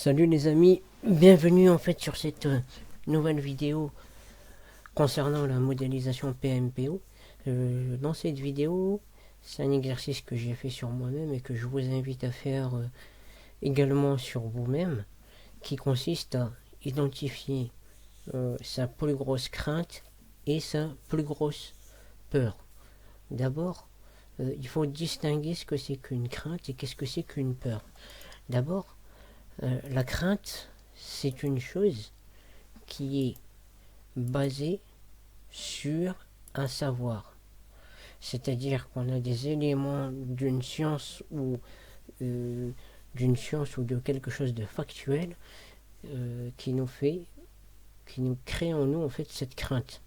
Salut les amis, bienvenue en fait sur cette nouvelle vidéo concernant la modélisation PMPO. Dans cette vidéo, c'est un exercice que j'ai fait sur moi-même et que je vous invite à faire également sur vous-même, qui consiste à identifier sa plus grosse crainte et sa plus grosse peur. D'abord, il faut distinguer ce que c'est qu'une crainte et qu'est-ce que c'est qu'une peur. D'abord, la crainte, c'est une chose qui est basée sur un savoir. C'est-à-dire qu'on a des éléments d'une science ou de quelque chose de factuel qui nous crée en nous en fait cette crainte.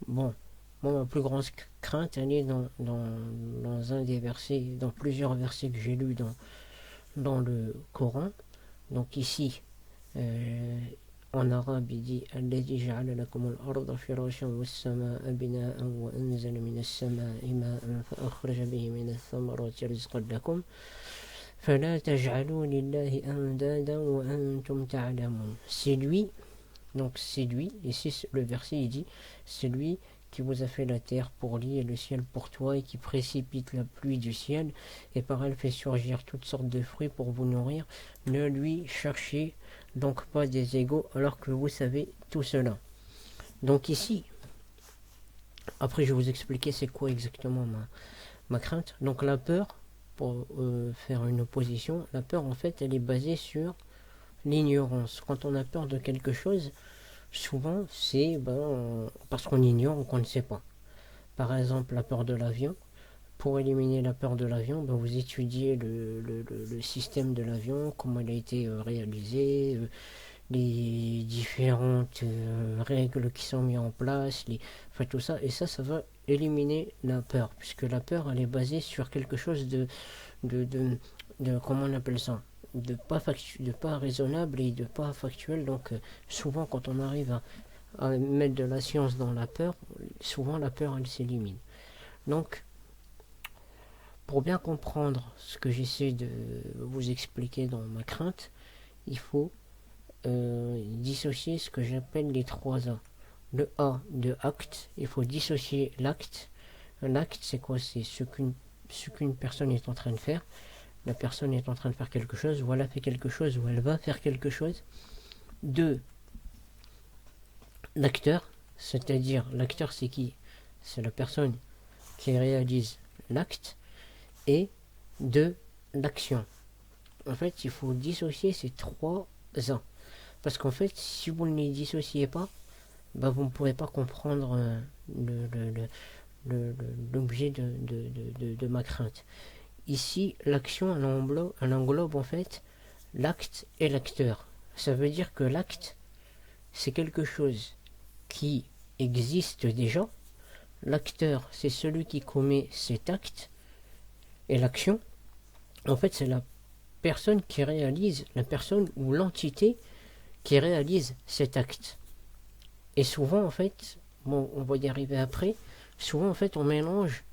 Bon, moi ma plus grande crainte elle est dans un des versets, dans plusieurs versets que j'ai lus dans le Coran. Donc ici, en arabe, il dit الذي جعل لكم الأرض فراشا والسماء بناء وأنزل من السماء ماء فأخرج به من الثمرات رزقا لكم فلا تجعلوا لله أندادا وأنتم تعلمون. C'est lui, donc c'est lui, ici le verset il dit c'est lui qui vous a fait la terre pour lui et le ciel pour toi et qui précipite la pluie du ciel et par elle fait surgir toutes sortes de fruits pour vous nourrir. Ne lui cherchez donc pas des égaux alors que vous savez tout cela. Donc ici, après je vais vous expliquer c'est quoi exactement ma crainte. Donc la peur, pour faire une opposition, la peur en fait elle est basée sur l'ignorance. Quand on a peur de quelque chose, souvent c'est parce qu'on ignore ou qu'on ne sait pas. Par exemple la peur de l'avion. Pour éliminer la peur de l'avion, vous étudiez le système de l'avion, comment il a été réalisé, les différentes règles qui sont mises en place, enfin, tout ça, et ça va éliminer la peur, puisque la peur elle est basée sur quelque chose de comment on appelle ça, de pas raisonnable et de pas factuel. Donc souvent quand on arrive à mettre de la science dans la peur, souvent la peur elle s'élimine. Donc pour bien comprendre ce que j'essaie de vous expliquer dans ma crainte, il faut dissocier ce que j'appelle les 3 A. Le A de acte, il faut dissocier l'acte. Un acte, c'est quoi? C'est ce qu'une personne est en train de faire. La personne est en train de faire quelque chose, ou elle a fait quelque chose, ou elle va faire quelque chose. 2. L'acteur, c'est-à-dire l'acteur c'est qui? C'est la personne qui réalise l'acte. Et de l'action. En fait, il faut dissocier ces 3 A. Parce qu'en fait, si vous ne les dissociez pas, vous ne pourrez pas comprendre l'objet de ma crainte. Ici, l'action, elle englobe en fait l'acte et l'acteur. Ça veut dire que l'acte, c'est quelque chose qui existe déjà. L'acteur, c'est celui qui commet cet acte. Et l'action, en fait, c'est la personne qui réalise, la personne ou l'entité qui réalise cet acte. Et souvent, en fait, on va y arriver après, souvent, en fait, on mélange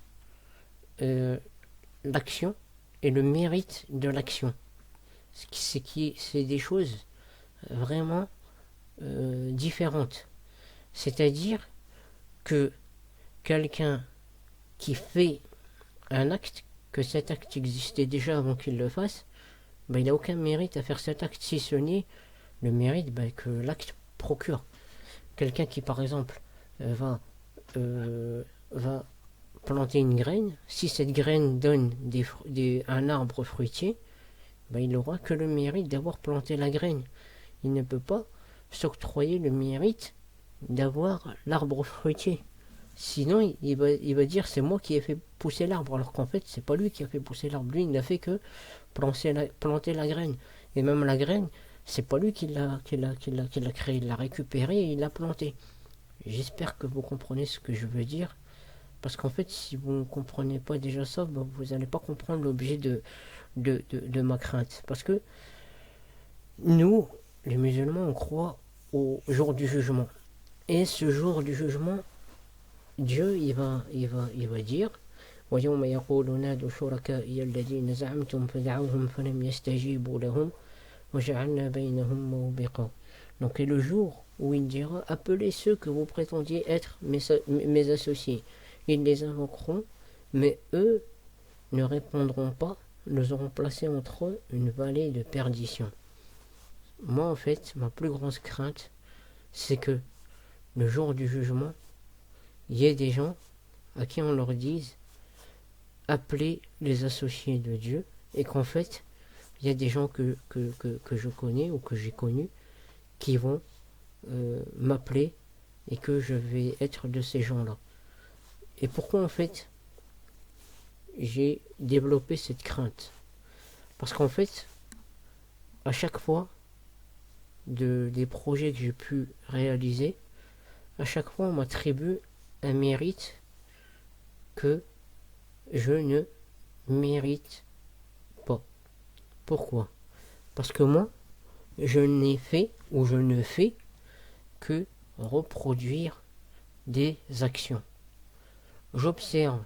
l'action et le mérite de l'action. C'est des choses vraiment différentes. C'est-à-dire que quelqu'un qui fait un acte, que cet acte existait déjà avant qu'il le fasse, il n'a aucun mérite à faire cet acte, si ce n'est le mérite que l'acte procure. Quelqu'un qui par exemple va planter une graine, si cette graine donne un arbre fruitier, il n'aura que le mérite d'avoir planté la graine. Il ne peut pas s'octroyer le mérite d'avoir l'arbre fruitier. Sinon, il va dire c'est moi qui ai fait pousser l'arbre, alors qu'en fait, c'est pas lui qui a fait pousser l'arbre. Lui, il n'a fait que planter la graine. Et même la graine, c'est pas lui qui l'a créée, il l'a récupérée et il l'a plantée. J'espère que vous comprenez ce que je veux dire. Parce qu'en fait, si vous ne comprenez pas déjà ça, vous n'allez pas comprendre l'objet de ma crainte. Parce que nous, les musulmans, on croit au jour du jugement. Et ce jour du jugement, Dieu il va dire ويوم يقول نادوا شركائي الذين زعمتم فدعوهم فلم يستجيبوا لهم وَجَعَلْنَا بَيْنَهُمْ مَوْبِقًا. Donc, et le jour où il dira, appelez ceux que vous prétendiez être mes associés. Ils les invoqueront, mais eux ne répondront pas. Nous aurons placé entre eux une vallée de perdition. Moi, en fait, ma plus grande crainte, c'est que le jour du jugement, il y ait des gens à qui on leur dise appelez les associés de Dieu, et qu'en fait, il y a des gens que je connais ou que j'ai connus qui vont m'appeler et que je vais être de ces gens-là. Et pourquoi en fait j'ai développé cette crainte? Parce qu'en fait, à chaque fois des projets que j'ai pu réaliser, à chaque fois on m'attribue un mérite que je ne mérite pas. Pourquoi? Parce que moi, je n'ai fait ou je ne fais que reproduire des actions. J'observe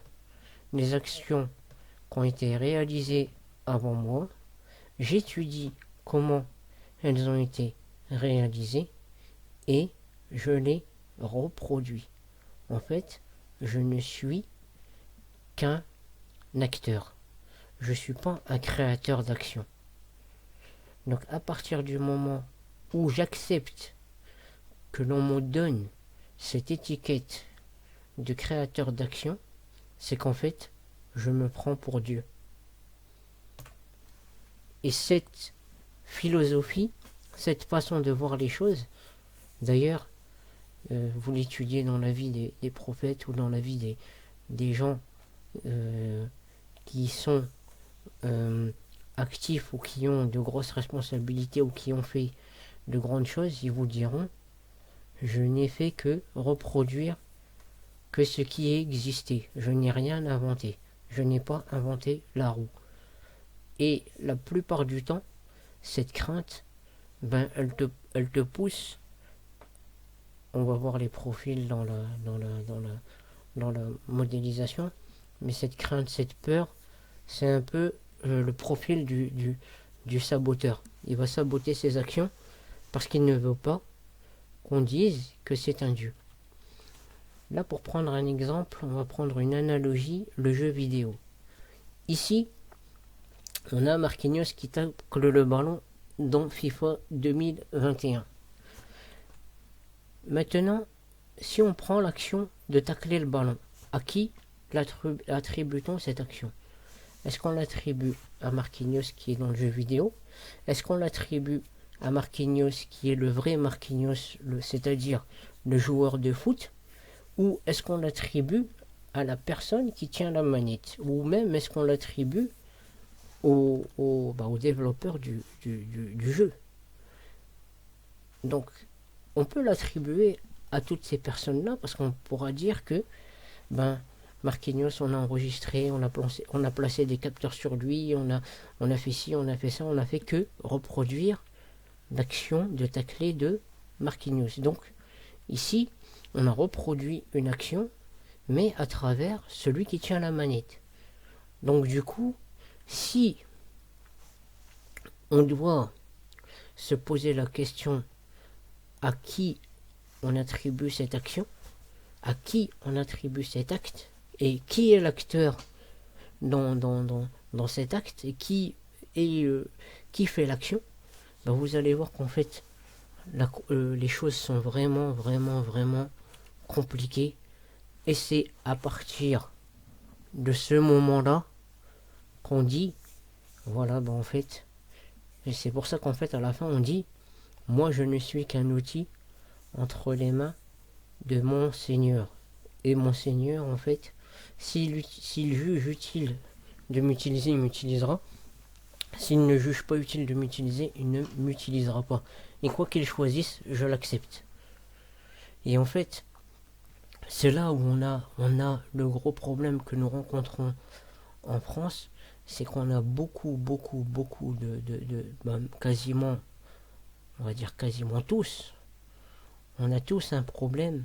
les actions qui ont été réalisées avant moi, j'étudie comment elles ont été réalisées et je les reproduis. En fait, je ne suis qu'un acteur. Je ne suis pas un créateur d'action. Donc à partir du moment où j'accepte que l'on me donne cette étiquette de créateur d'action, c'est qu'en fait, je me prends pour Dieu. Et cette philosophie, cette façon de voir les choses, d'ailleurs, vous l'étudiez dans la vie des prophètes ou dans la vie des gens qui sont actifs ou qui ont de grosses responsabilités ou qui ont fait de grandes choses, ils vous diront je n'ai fait que reproduire que ce qui existait. Je n'ai rien inventé. Je n'ai pas inventé la roue. Et la plupart du temps, cette crainte, elle te pousse. On va voir les profils dans la modélisation. Mais cette crainte, cette peur, c'est un peu le profil du saboteur. Il va saboter ses actions parce qu'il ne veut pas qu'on dise que c'est un dieu. Là, pour prendre un exemple, on va prendre une analogie, le jeu vidéo. Ici, on a Marquinhos qui tacle le ballon dans FIFA 2021. Maintenant, si on prend l'action de tacler le ballon, à qui attribue-t-on cette action? Est-ce qu'on l'attribue à Marquinhos qui est dans le jeu vidéo? Est-ce qu'on l'attribue à Marquinhos qui est le vrai Marquinhos, c'est-à-dire le joueur de foot? Ou est-ce qu'on l'attribue à la personne qui tient la manette? Ou même est-ce qu'on l'attribue au développeur du jeu? Donc, on peut l'attribuer à toutes ces personnes-là parce qu'on pourra dire que Marquinhos, on a enregistré, on a placé des capteurs sur lui, on a fait ci, on a fait ça, on a fait que reproduire l'action de tacler de Marquinhos. Donc, ici, on a reproduit une action, mais à travers celui qui tient la manette. Donc, du coup, si on doit se poser la question à qui on attribue cette action, à qui on attribue cet acte, et qui est l'acteur dans cet acte, et qui fait l'action, vous allez voir qu'en fait, les choses sont vraiment, vraiment, vraiment compliquées. Et c'est à partir de ce moment-là qu'on dit, voilà, en fait, et c'est pour ça qu'en fait, à la fin, on dit, moi, je ne suis qu'un outil entre les mains de mon Seigneur. Et mon Seigneur, en fait, s'il juge utile de m'utiliser, il m'utilisera. S'il ne juge pas utile de m'utiliser, il ne m'utilisera pas. Et quoi qu'il choisisse, je l'accepte. Et en fait, c'est là où on a le gros problème que nous rencontrons en France, c'est qu'on a beaucoup quasiment, on va dire quasiment tous, on a tous un problème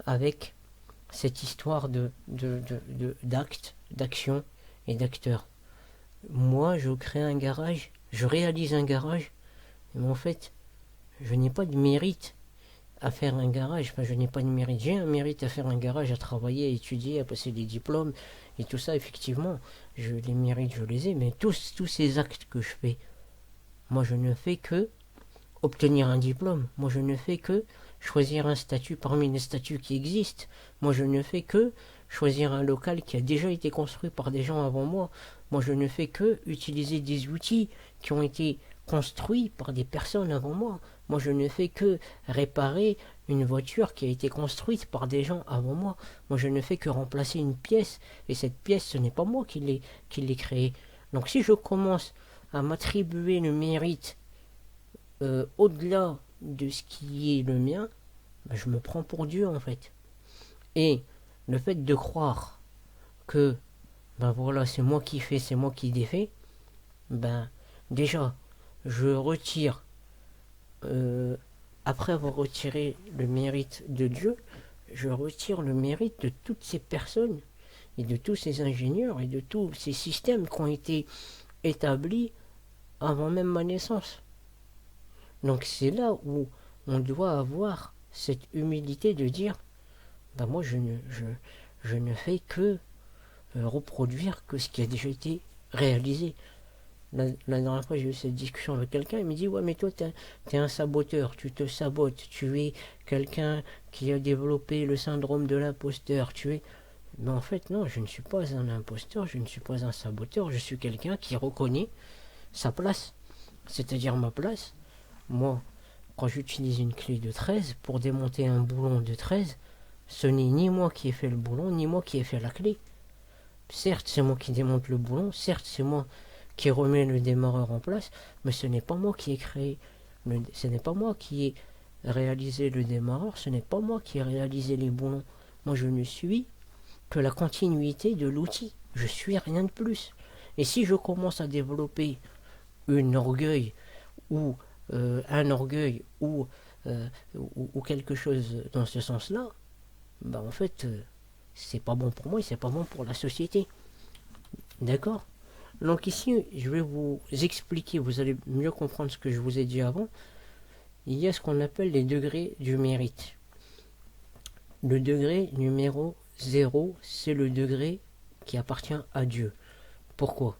avec cette histoire d'actes, d'actions et d'acteurs. Moi, je crée un garage, je réalise un garage Mais en fait, je n'ai pas de mérite à faire un garage. Enfin, je n'ai pas de mérite. J'ai un mérite à faire un garage, à travailler, à étudier, à passer des diplômes et tout ça. Effectivement, les mérites, je les ai. Mais tous ces actes que je fais, moi, je ne fais que obtenir un diplôme. Moi, je ne fais que choisir un statut parmi les statuts qui existent. Moi, je ne fais que choisir un local qui a déjà été construit par des gens avant moi. Moi, je ne fais que utiliser des outils qui ont été construits par des personnes avant moi. Moi, je ne fais que réparer une voiture qui a été construite par des gens avant moi. Moi, je ne fais que remplacer une pièce. Et cette pièce, ce n'est pas moi qui l'ai créée. Donc, si je commence à m'attribuer le mérite au-delà de ce qui est le mien, ben, je me prends pour Dieu en fait. Et le fait de croire que ben voilà, c'est moi qui fais, c'est moi qui défais, ben déjà, je retire, après avoir retiré le mérite de Dieu, je retire le mérite de toutes ces personnes et de tous ces ingénieurs et de tous ces systèmes qui ont été établis avant même ma naissance. Donc c'est là où on doit avoir cette humilité de dire, ben moi je ne fais que reproduire que ce qui a déjà été réalisé. La dernière fois j'ai eu cette discussion avec quelqu'un, il me dit ouais mais toi t'es un saboteur, tu te sabotes, tu es quelqu'un qui a développé le syndrome de l'imposteur, tu es... Mais en fait non, je ne suis pas un imposteur, je ne suis pas un saboteur, je suis quelqu'un qui reconnaît sa place, c'est-à-dire ma place. Moi, quand j'utilise une clé de 13 pour démonter un boulon de 13, ce n'est ni moi qui ai fait le boulon, ni moi qui ai fait la clé. Certes, c'est moi qui démonte le boulon, certes, c'est moi qui remets le démarreur en place, mais ce n'est pas moi qui ai créé, ce n'est pas moi qui ai réalisé le démarreur, ce n'est pas moi qui ai réalisé les boulons. Moi, je ne suis que la continuité de l'outil. Je suis rien de plus. Et si je commence à développer un orgueil ou ou quelque chose dans ce sens-là, bah en fait, c'est pas bon pour moi et c'est pas bon pour la société. D'accord? Donc ici, je vais vous expliquer, vous allez mieux comprendre ce que je vous ai dit avant. Il y a ce qu'on appelle les degrés du mérite. Le degré numéro 0, c'est le degré qui appartient à Dieu. Pourquoi?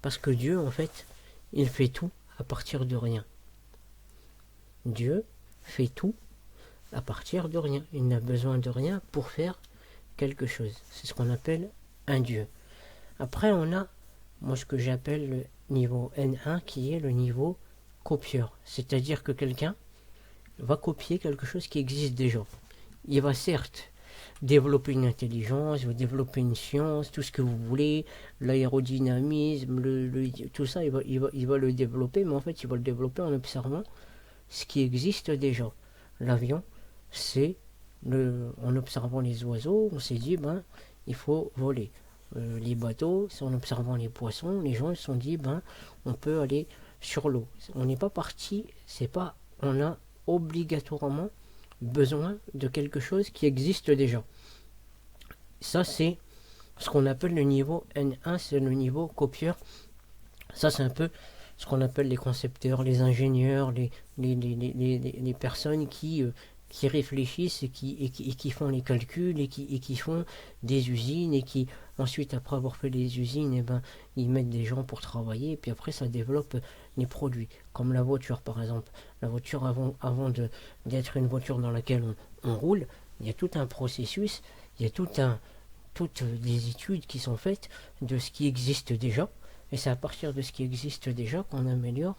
Parce que Dieu, en fait, il fait tout à partir de rien. Dieu fait tout à partir de rien. Il n'a besoin de rien pour faire quelque chose. C'est ce qu'on appelle un Dieu. Après, on a, moi, ce que j'appelle le niveau N1, qui est le niveau copieur. C'est-à-dire que quelqu'un va copier quelque chose qui existe déjà. Il va certes développer une intelligence, il va développer une science, tout ce que vous voulez, l'aérodynamisme, tout ça, il va le développer, mais en fait, il va le développer en observant ce qui existe déjà. L'avion, c'est en observant les oiseaux, on s'est dit, ben, il faut voler. Les bateaux, c'est en observant les poissons, les gens se sont dit, ben, on peut aller sur l'eau. On n'est pas parti, c'est pas, on a obligatoirement besoin de quelque chose qui existe déjà. Ça, c'est ce qu'on appelle le niveau N1, c'est le niveau copieur. Ça, c'est un peu ce qu'on appelle les concepteurs, les ingénieurs, les personnes qui réfléchissent et qui font les calculs et qui font des usines et qui ensuite après avoir fait les usines, ben, ils mettent des gens pour travailler et puis après ça développe les produits. Comme la voiture par exemple. La voiture avant d'être une voiture dans laquelle on roule, il y a tout un processus, il y a toutes des études qui sont faites de ce qui existe déjà. Et c'est à partir de ce qui existe déjà qu'on améliore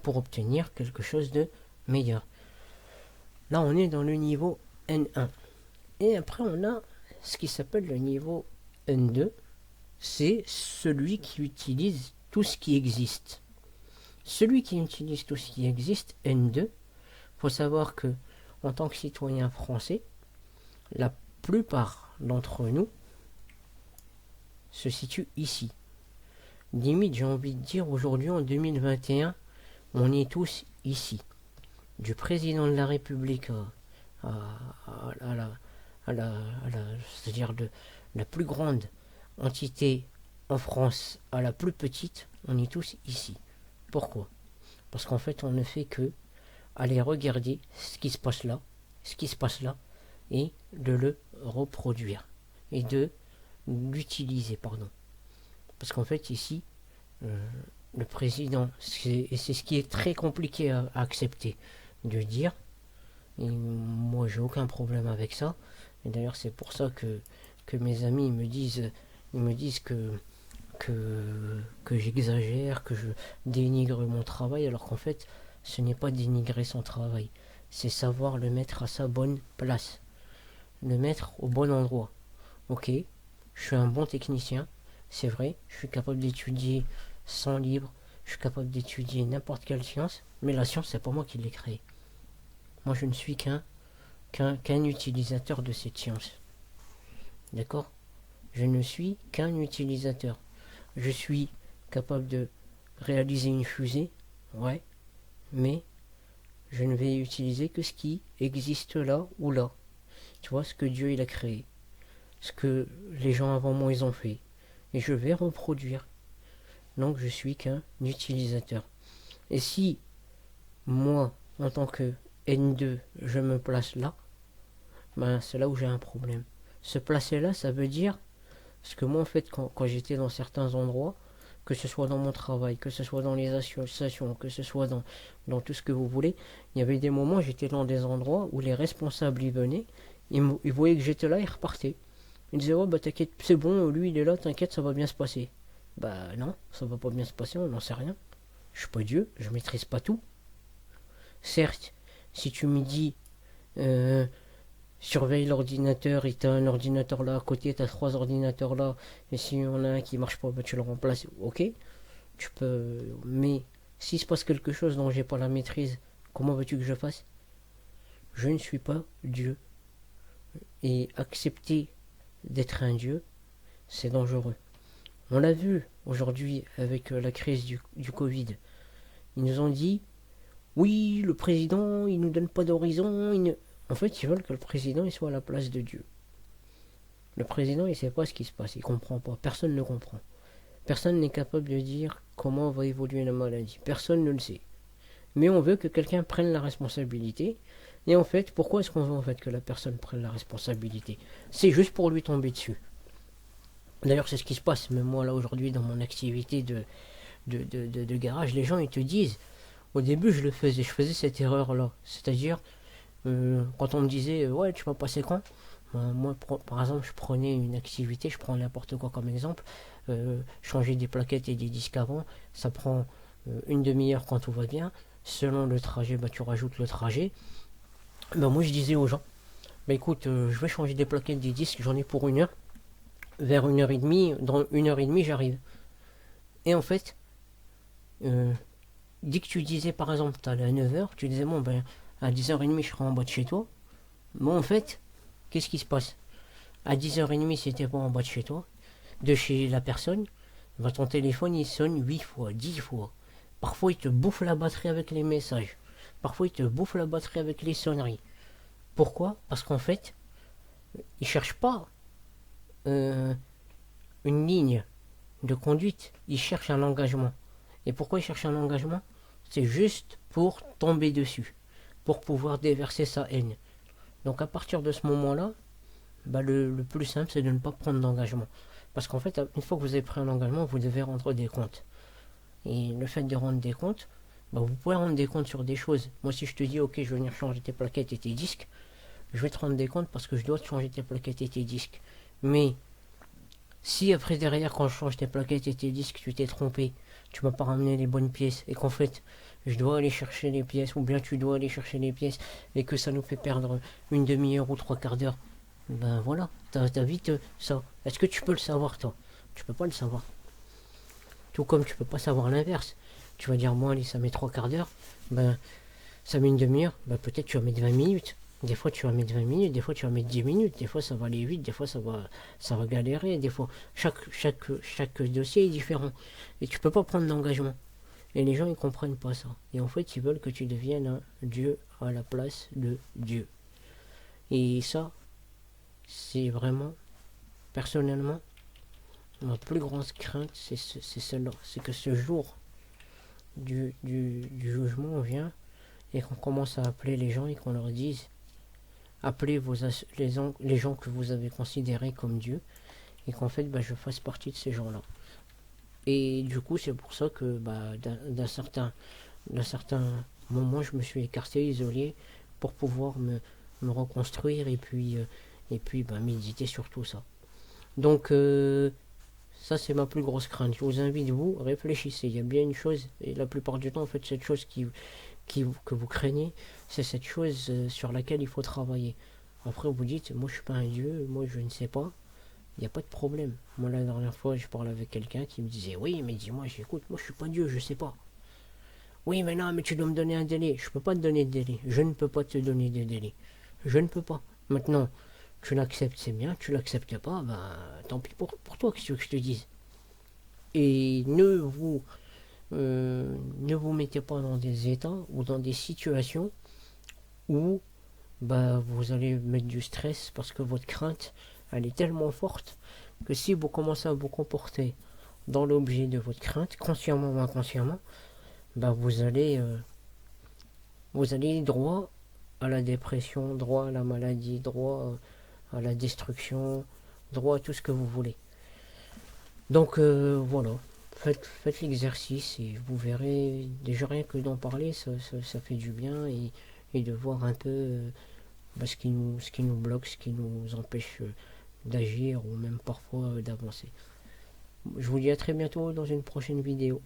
pour obtenir quelque chose de meilleur. Là, on est dans le niveau N1. Et après, on a ce qui s'appelle le niveau N2. C'est celui qui utilise tout ce qui existe. Celui qui utilise tout ce qui existe, N2, il faut savoir que, en tant que citoyen français, la plupart d'entre nous se situent ici. Limite, j'ai envie de dire, aujourd'hui, en 2021, on est tous ici. Du président de la République c'est-à-dire de la plus grande entité en France à la plus petite, on est tous ici. Pourquoi? Parce qu'en fait, on ne fait que aller regarder ce qui se passe là, et de le reproduire. Et de l'utiliser, pardon. Parce qu'en fait, ici, euh, le président, et c'est ce qui est très compliqué à accepter, de dire, et moi j'ai aucun problème avec ça, et d'ailleurs c'est pour ça que mes amis ils me disent que j'exagère, que je dénigre mon travail, alors qu'en fait, ce n'est pas dénigrer son travail, c'est savoir le mettre à sa bonne place, le mettre au bon endroit. Ok, je suis un bon technicien, c'est vrai, je suis capable d'étudier sans livre, je suis capable d'étudier n'importe quelle science, mais la science, c'est pas moi qui l'ai créée. Moi, je ne suis qu'un utilisateur de cette science. D'accord? Je ne suis qu'un utilisateur. Je suis capable de réaliser une fusée, ouais, mais je ne vais utiliser que ce qui existe là ou là. Tu vois, ce que Dieu il a créé, ce que les gens avant moi ils ont fait. Et je vais reproduire. Donc je suis qu'un utilisateur. Et si moi, en tant que N2, je me place là, ben c'est là où j'ai un problème. Se placer là, ça veut dire, parce que moi en fait, quand j'étais dans certains endroits, que ce soit dans mon travail, que ce soit dans les associations, que ce soit dans tout ce que vous voulez, il y avait des moments où j'étais dans des endroits où les responsables y venaient, ils voyaient que j'étais là, ils repartaient. Ils disaient, ouais, bah t'inquiète, c'est bon, lui il est là, t'inquiète, ça va bien se passer. Bah non, ça va pas bien se passer, on n'en sait rien. Je suis pas Dieu, je maîtrise pas tout. Certes, si tu me dis, euh, surveille l'ordinateur et t'as un ordinateur là à côté, t'as trois ordinateurs là, et si y en a un qui marche pas, bah tu le remplaces, ok, tu peux. Mais s'il se passe quelque chose dont j'ai pas la maîtrise, comment veux-tu que je fasse? Je ne suis pas Dieu. Et accepter d'être un Dieu, c'est dangereux. On l'a vu aujourd'hui avec la crise du Covid. Ils nous ont dit, oui, le président, il nous donne pas d'horizon. En fait, ils veulent que le président il soit à la place de Dieu. Le président, il sait pas ce qui se passe, il comprend pas. Personne ne comprend. Personne n'est capable de dire comment va évoluer la maladie. Personne ne le sait. Mais on veut que quelqu'un prenne la responsabilité. Et en fait, pourquoi est-ce qu'on veut en fait que la personne prenne la responsabilité? C'est juste pour lui tomber dessus. D'ailleurs, c'est ce qui se passe. Même moi, là, aujourd'hui, dans mon activité de garage, les gens, ils te disent, au début, je faisais cette erreur-là. C'est-à-dire, quand on me disait, ouais, tu vas passer quand? Moi, par exemple, je prenais une activité, je prends n'importe quoi comme exemple, changer des plaquettes et des disques avant, ça prend une demi-heure quand tout va bien. Selon le trajet, bah, tu rajoutes le trajet. Bah, moi, je disais aux gens, bah écoute, je vais changer des plaquettes, des disques, j'en ai pour une heure. Vers une heure et demie, dans une heure et demie, j'arrive. Et en fait, euh, dès que tu disais, par exemple, tu allais à 9h, tu disais, bon, ben, à 10h30, je serai en bas de chez toi. Bon, en fait, qu'est-ce qui se passe? À 10h30, si t'es pas en bas de chez toi, de chez la personne, ben, ton téléphone, il sonne 8 fois, 10 fois. Parfois, il te bouffe la batterie avec les messages. Parfois, il te bouffe la batterie avec les sonneries. Pourquoi? Parce qu'en fait, il cherche pas euh, une ligne de conduite, il cherche un engagement. Et pourquoi il cherche un engagement? C'est juste pour tomber dessus, pour pouvoir déverser sa haine. Donc à partir de ce moment-là, bah le plus simple, c'est de ne pas prendre d'engagement. Parce qu'en fait, une fois que vous avez pris un engagement, vous devez rendre des comptes. Et le fait de rendre des comptes, bah vous pouvez rendre des comptes sur des choses. Moi, si je te dis, ok, je vais venir changer tes plaquettes et tes disques, je vais te rendre des comptes parce que je dois te changer tes plaquettes et tes disques. Mais si après derrière, quand je change tes plaquettes et tes disques, tu t'es trompé, tu m'as pas ramené les bonnes pièces et qu'en fait, je dois aller chercher les pièces ou bien tu dois aller chercher les pièces et que ça nous fait perdre une demi-heure ou trois quarts d'heure, ben voilà, t'as vite ça. Est-ce que tu peux le savoir toi? Tu peux pas le savoir. Tout comme tu peux pas savoir l'inverse. Tu vas dire, moi, allez, ça met trois quarts d'heure, ben ça met une demi-heure, ben peut-être tu vas mettre 20 minutes. Des fois tu vas mettre 20 minutes, des fois tu vas mettre 10 minutes, des fois ça va aller vite, des fois ça va galérer, des fois chaque dossier est différent. Et tu peux pas prendre d'engagement. Et les gens ils comprennent pas ça. Et en fait ils veulent que tu deviennes un Dieu à la place de Dieu. Et ça, c'est vraiment, personnellement, ma plus grande crainte, c'est celle-là. C'est que ce jour, du jugement vient et qu'on commence à appeler les gens et qu'on leur dise appelez les gens que vous avez considérés comme Dieu et qu'en fait je fasse partie de ces gens-là. Et du coup c'est pour ça que d'un certain moment je me suis écarté, isolé pour pouvoir me reconstruire et puis méditer sur tout ça. Donc ça c'est ma plus grosse crainte. Je vous invite, vous, réfléchissez. Il y a bien une chose, et la plupart du temps en fait cette chose que vous craignez, c'est cette chose sur laquelle il faut travailler. Après vous dites, moi je suis pas un dieu, moi je ne sais pas. Il n'y a pas de problème. Moi la dernière fois je parlais avec quelqu'un qui me disait, oui mais dis-moi, j'écoute, moi je suis pas dieu, je sais pas. Oui mais non mais tu dois me donner un délai. Je peux pas te donner de délai. Je ne peux pas te donner de délai. Je ne peux pas. Maintenant, tu l'acceptes, c'est bien. Tu l'acceptes pas, tant pis pour toi, qu'est-ce que je te dise. Et ne vous mettez pas dans des états ou dans des situations où vous allez mettre du stress parce que votre crainte, elle est tellement forte que si vous commencez à vous comporter dans l'objet de votre crainte, consciemment ou inconsciemment, vous allez droit à la dépression, droit à la maladie, droit à la destruction, droit à tout ce que vous voulez. Donc voilà, faites l'exercice et vous verrez, déjà rien que d'en parler, ça fait du bien et de voir un peu ce qui nous bloque, ce qui nous empêche d'agir ou même parfois d'avancer. Je vous dis à très bientôt dans une prochaine vidéo.